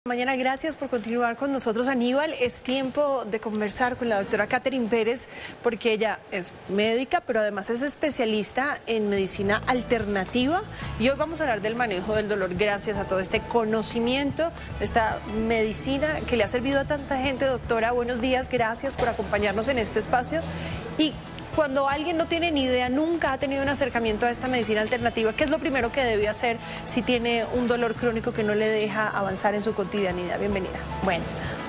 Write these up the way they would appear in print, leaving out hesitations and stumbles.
Mañana, gracias por continuar con nosotros, Aníbal. Es tiempo de conversar con la doctora Catherine Pérez, porque ella es médica, pero además es especialista en medicina alternativa. Y hoy vamos a hablar del manejo del dolor gracias a todo este conocimiento, esta medicina que le ha servido a tanta gente. Doctora, buenos días, gracias por acompañarnos en este espacio. Y cuando alguien no tiene ni idea, nunca ha tenido un acercamiento a esta medicina alternativa, ¿qué es lo primero que debe hacer si tiene un dolor crónico que no le deja avanzar en su cotidianidad? Bienvenida. Bueno,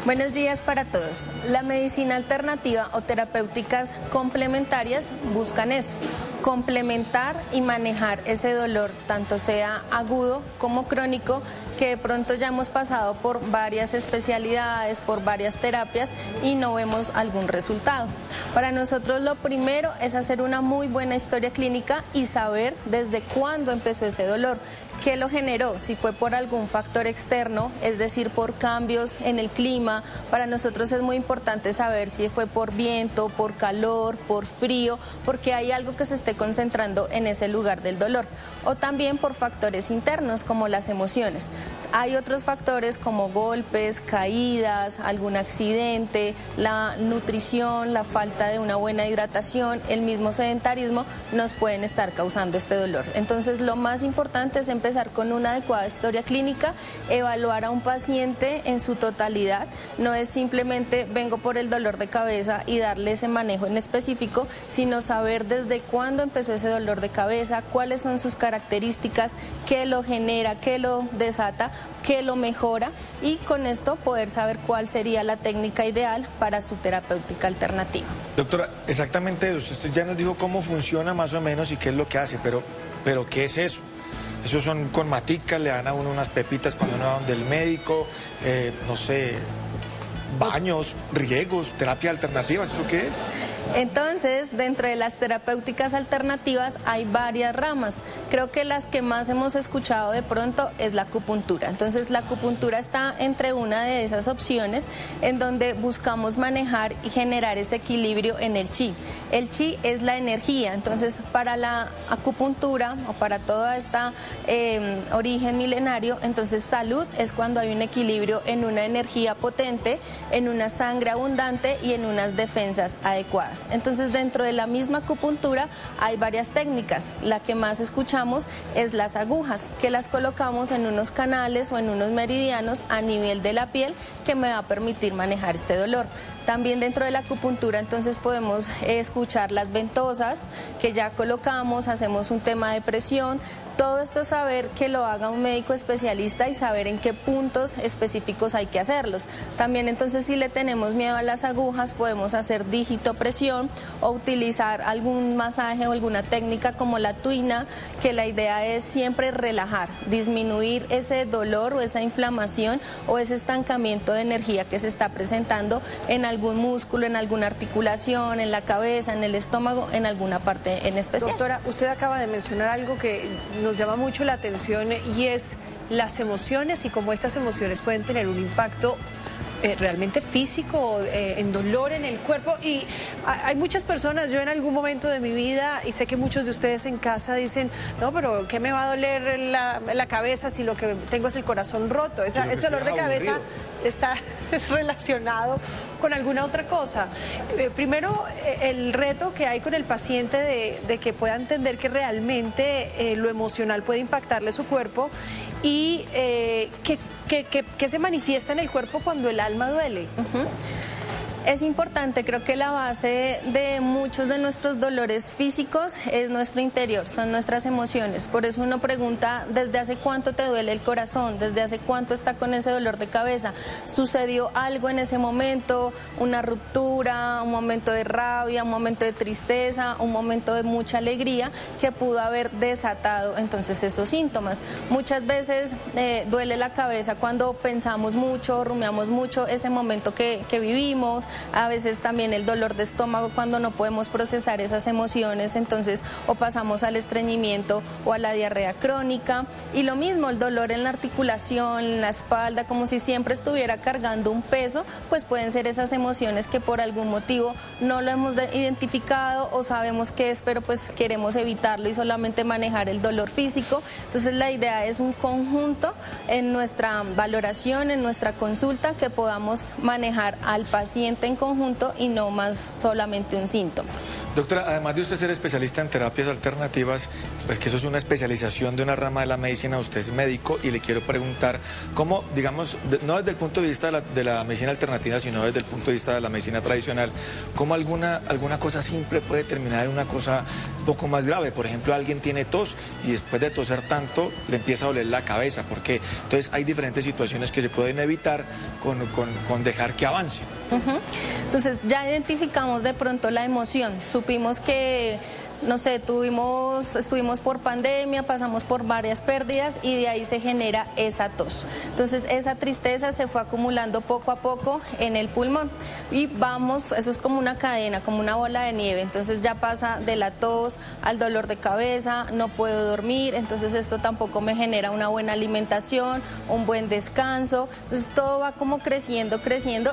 buenos días para todos. La medicina alternativa o terapéuticas complementarias buscan eso, complementar y manejar ese dolor, tanto sea agudo como crónico, que de pronto ya hemos pasado por varias especialidades, por varias terapias y no vemos algún resultado. Para nosotros lo primero es hacer una muy buena historia clínica y saber desde cuándo empezó ese dolor, qué lo generó, si fue por algún factor externo, es decir, por cambios en el clima. Para nosotros es muy importante saber si fue por viento, por calor, por frío, porque hay algo que se esté concentrando en ese lugar del dolor, o también por factores internos como las emociones. Hay otros factores como golpes, caídas, algún accidente, la nutrición, la falta de una buena hidratación, el mismo sedentarismo nos pueden estar causando este dolor. Entonces lo más importante es empezar con una adecuada historia clínica, evaluar a un paciente en su totalidad. No es simplemente vengo por el dolor de cabeza y darle ese manejo en específico, sino saber desde cuándo empezó ese dolor de cabeza, cuáles son sus características, qué lo genera, qué lo desata, qué lo mejora, y con esto poder saber cuál sería la técnica ideal para su terapéutica alternativa. Doctora, exactamente eso. Usted ya nos dijo cómo funciona más o menos y qué es lo que hace, pero ¿qué es eso? Esos son con maticas, le dan a uno unas pepitas cuando uno va donde el médico, no sé, baños, riegos, terapia alternativas, ¿eso qué es? Entonces, dentro de las terapéuticas alternativas hay varias ramas. Creo que las que más hemos escuchado de pronto es la acupuntura. Entonces, la acupuntura está entre una de esas opciones en donde buscamos manejar y generar ese equilibrio en el chi. El chi es la energía. Entonces, para la acupuntura o para toda esta origen milenario, entonces salud es cuando hay un equilibrio en una energía potente, en una sangre abundante y en unas defensas adecuadas. Entonces, dentro de la misma acupuntura hay varias técnicas. La que más escuchamos es las agujas, que las colocamos en unos canales o en unos meridianos a nivel de la piel, que me va a permitir manejar este dolor. También dentro de la acupuntura entonces podemos escuchar las ventosas, que ya colocamos, hacemos un tema de presión. Todo esto saber que lo haga un médico especialista y saber en qué puntos específicos hay que hacerlos. También entonces, si le tenemos miedo a las agujas, podemos hacer dígito presión o utilizar algún masaje o alguna técnica como la tuina, que la idea es siempre relajar, disminuir ese dolor o esa inflamación o ese estancamiento de energía que se está presentando en algún músculo, en alguna articulación, en la cabeza, en el estómago, en alguna parte en especial. Doctora, usted acaba de mencionar algo que nos llama mucho la atención, y es las emociones y cómo estas emociones pueden tener un impacto realmente físico, en dolor en el cuerpo. Y hay muchas personas, yo en algún momento de mi vida, y sé que muchos de ustedes en casa dicen, no, pero ¿qué me va a doler la cabeza si lo que tengo es el corazón roto? Ese dolor de cabeza está relacionado con alguna otra cosa. Primero, el reto que hay con el paciente de que pueda entender que realmente lo emocional puede impactarle su cuerpo, y que se manifiesta en el cuerpo cuando el alma duele. Es importante, creo que la base de muchos de nuestros dolores físicos es nuestro interior, son nuestras emociones. Por eso uno pregunta, ¿desde hace cuánto te duele el corazón? ¿Desde hace cuánto está con ese dolor de cabeza? ¿Sucedió algo en ese momento? ¿Una ruptura? ¿Un momento de rabia? ¿Un momento de tristeza? ¿Un momento de mucha alegría que pudo haber desatado entonces esos síntomas? Muchas veces duele la cabeza cuando pensamos mucho, rumiamos mucho ese momento que vivimos, a veces también el dolor de estómago cuando no podemos procesar esas emociones, entonces o pasamos al estreñimiento o a la diarrea crónica, y lo mismo el dolor en la articulación, en la espalda, como si siempre estuviera cargando un peso, pues pueden ser esas emociones que por algún motivo no lo hemos identificado o sabemos qué es, pero pues queremos evitarlo y solamente manejar el dolor físico. Entonces la idea es un conjunto en nuestra valoración, en nuestra consulta, que podamos manejar al paciente en conjunto y no más solamente un síntoma. Doctora, además de usted ser especialista en terapias alternativas, pues que eso es una especialización de una rama de la medicina, usted es médico, y le quiero preguntar cómo, digamos, no desde el punto de vista de la medicina alternativa, sino desde el punto de vista de la medicina tradicional, cómo alguna cosa simple puede terminar en una cosa un poco más grave. Por ejemplo, alguien tiene tos y después de toser tanto le empieza a doler la cabeza. ¿Por qué? Entonces hay diferentes situaciones que se pueden evitar con dejar que avance. Entonces ya identificamos de pronto la emoción, supimos que, no sé, estuvimos por pandemia, pasamos por varias pérdidas y de ahí se genera esa tos. Entonces esa tristeza se fue acumulando poco a poco en el pulmón y vamos, eso es como una cadena, como una bola de nieve. Entonces ya pasa de la tos al dolor de cabeza, no puedo dormir, entonces esto tampoco me genera una buena alimentación, un buen descanso. Entonces todo va como creciendo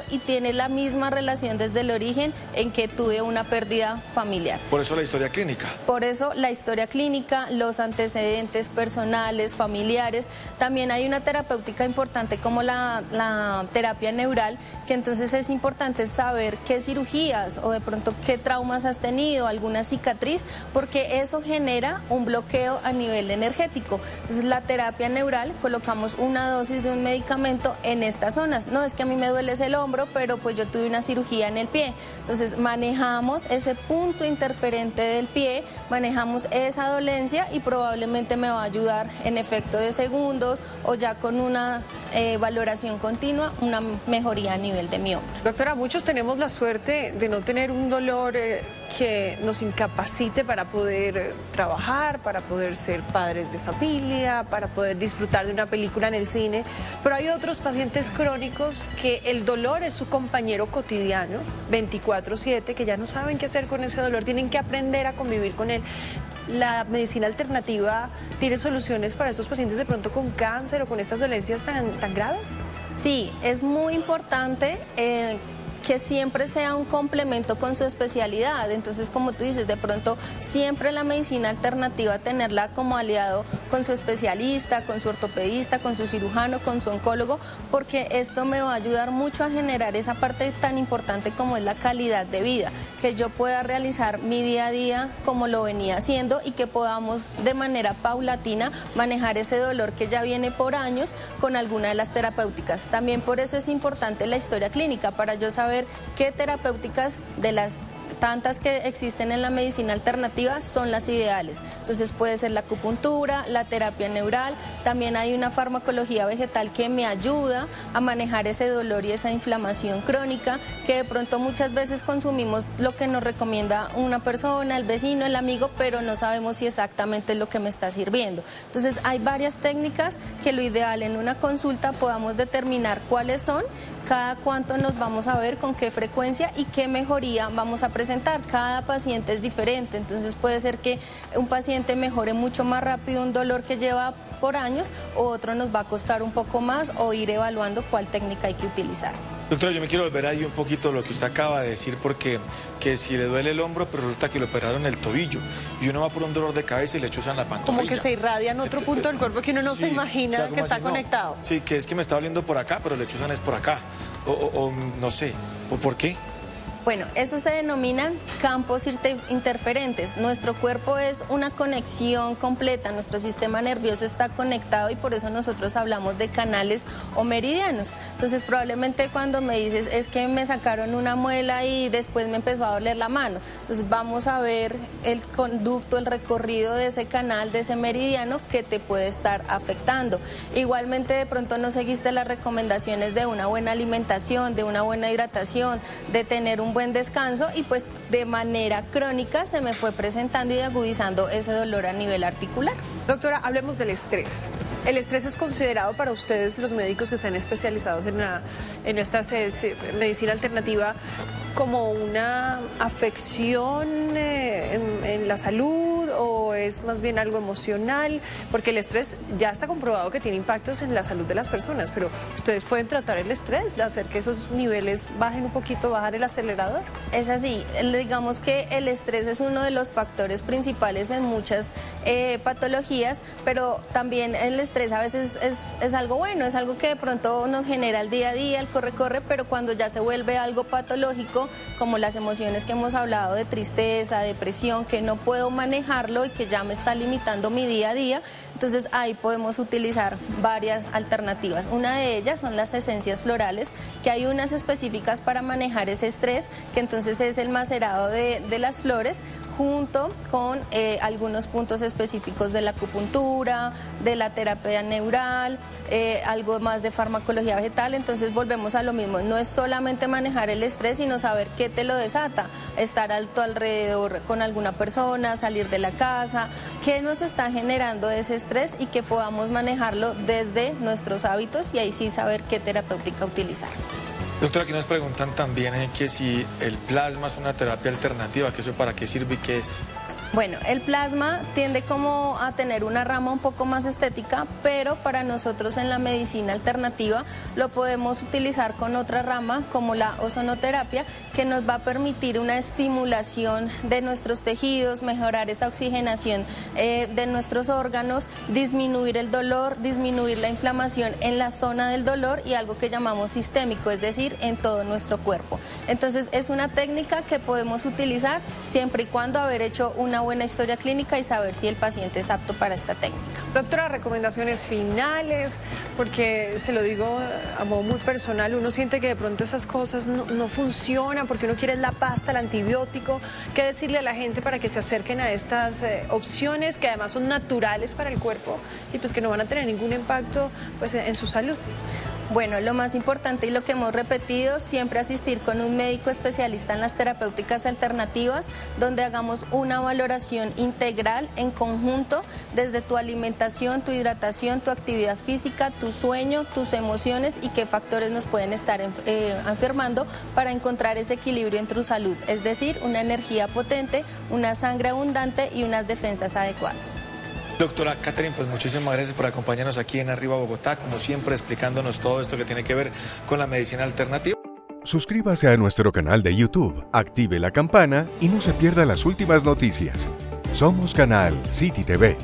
y tiene la misma relación desde el origen en que tuve una pérdida familiar. Por eso la historia clínica. Por eso la historia clínica, los antecedentes personales, familiares. También hay una terapéutica importante como la terapia neural, que entonces es importante saber qué cirugías o de pronto qué traumas has tenido, alguna cicatriz, porque eso genera un bloqueo a nivel energético. Entonces la terapia neural, colocamos una dosis de un medicamento en estas zonas. No, es que a mí me duele el hombro, pero pues yo tuve una cirugía en el pie. Entonces manejamos ese punto interferente del pie, manejamos esa dolencia y probablemente me va a ayudar en efecto de segundos o ya con una valoración continua, una mejoría a nivel de mi hombro. Doctora, muchos tenemos la suerte de no tener un dolor que nos incapacite para poder trabajar, para poder ser padres de familia, para poder disfrutar de una película en el cine, pero hay otros pacientes crónicos que el dolor es su compañero cotidiano, 24/7, que ya no saben qué hacer con ese dolor, tienen que aprender a convivir con él. ¿La medicina alternativa tiene soluciones para estos pacientes de pronto con cáncer o con estas dolencias tan graves? Sí, es muy importante que siempre sea un complemento con su especialidad. Entonces, como tú dices, de pronto siempre la medicina alternativa tenerla como aliado con su especialista, con su ortopedista, con su cirujano, con su oncólogo, porque esto me va a ayudar mucho a generar esa parte tan importante como es la calidad de vida, que yo pueda realizar mi día a día como lo venía haciendo y que podamos de manera paulatina manejar ese dolor que ya viene por años con alguna de las terapéuticas. También por eso es importante la historia clínica, para yo saber qué terapéuticas de las tantas que existen en la medicina alternativa son las ideales. Entonces puede ser la acupuntura, la terapia neural, también hay una farmacología vegetal que me ayuda a manejar ese dolor y esa inflamación crónica, que de pronto muchas veces consumimos lo que nos recomienda una persona, el vecino, el amigo, pero no sabemos si exactamente es lo que me está sirviendo. Entonces hay varias técnicas que lo ideal en una consulta podamos determinar cuáles son, cada cuánto nos vamos a ver, con qué frecuencia y qué mejoría vamos a presentar. Cada paciente es diferente, entonces puede ser que un paciente mejore mucho más rápido un dolor que lleva por años, o otro nos va a costar un poco más, o ir evaluando cuál técnica hay que utilizar. Doctora, yo me quiero volver ahí un poquito lo que usted acaba de decir, porque que si le duele el hombro, pero resulta que le operaron el tobillo y uno va por un dolor de cabeza y le chuzan la pantorrilla. Como que se irradia en otro punto del cuerpo que uno no se imagina, o sea, que está conectado. No, sí, que es que me está doliendo por acá, pero le chuzan es por acá. O no sé, ¿o por qué? Bueno, eso se denominan campos interferentes. Nuestro cuerpo es una conexión completa, nuestro sistema nervioso está conectado y por eso nosotros hablamos de canales o meridianos. Entonces probablemente cuando me dices es que me sacaron una muela y después me empezó a doler la mano, entonces vamos a ver el conducto, el recorrido de ese canal, de ese meridiano que te puede estar afectando. Igualmente de pronto no seguiste las recomendaciones de una buena alimentación, de una buena hidratación, de tener un buen descanso y pues de manera crónica se me fue presentando y agudizando ese dolor a nivel articular. Doctora, hablemos del estrés. ¿El estrés es considerado para ustedes, los médicos que están especializados en esta medicina alternativa, como una afección en la salud o es más bien algo emocional? Porque el estrés ya está comprobado que tiene impactos en la salud de las personas, pero ¿ustedes pueden tratar el estrés, de hacer que esos niveles bajen un poquito, bajar el acelerador? Es así, digamos que el estrés es uno de los factores principales en muchas patologías, pero también el estrés a veces es algo bueno, es algo que de pronto nos genera el día a día, el corre-corre, pero cuando ya se vuelve algo patológico, como las emociones que hemos hablado de tristeza, depresión, que no puedo manejarlo y que ya me está limitando mi día a día, entonces ahí podemos utilizar varias alternativas. Una de ellas son las esencias florales, que hay unas específicas para manejar ese estrés, que entonces es el macerado de las flores junto con algunos puntos específicos de la acupuntura, de la terapia neural, algo más de farmacología vegetal. Entonces volvemos a lo mismo, no es solamente manejar el estrés, sino saber qué te lo desata, estar a tu alrededor con alguna persona, salir de la casa, qué nos está generando ese estrés y que podamos manejarlo desde nuestros hábitos y ahí sí saber qué terapéutica utilizar. Doctora, aquí nos preguntan también que si el plasma es una terapia alternativa, que eso para qué sirve y qué es. Bueno, el plasma tiende como a tener una rama un poco más estética, pero para nosotros en la medicina alternativa lo podemos utilizar con otra rama como la ozonoterapia, que nos va a permitir una estimulación de nuestros tejidos, mejorar esa oxigenación de nuestros órganos, disminuir el dolor, disminuir la inflamación en la zona del dolor y algo que llamamos sistémico, es decir, en todo nuestro cuerpo. Entonces es una técnica que podemos utilizar siempre y cuando haber hecho una buena historia clínica y saber si el paciente es apto para esta técnica. Doctora, recomendaciones finales, porque se lo digo a modo muy personal, uno siente que de pronto esas cosas no funcionan, porque uno quiere la pasta, el antibiótico. ¿Qué decirle a la gente para que se acerquen a estas opciones que además son naturales para el cuerpo y pues que no van a tener ningún impacto pues en su salud? Bueno, lo más importante y lo que hemos repetido, siempre asistir con un médico especialista en las terapéuticas alternativas, donde hagamos una valoración integral en conjunto desde tu alimentación, tu hidratación, tu actividad física, tu sueño, tus emociones y qué factores nos pueden estar enfermando para encontrar ese equilibrio en tu salud, es decir, una energía potente, una sangre abundante y unas defensas adecuadas. Doctora Catherine, pues muchísimas gracias por acompañarnos aquí en Arriba Bogotá, como siempre explicándonos todo esto que tiene que ver con la medicina alternativa. Suscríbase a nuestro canal de YouTube, active la campana y no se pierda las últimas noticias. Somos Canal City TV.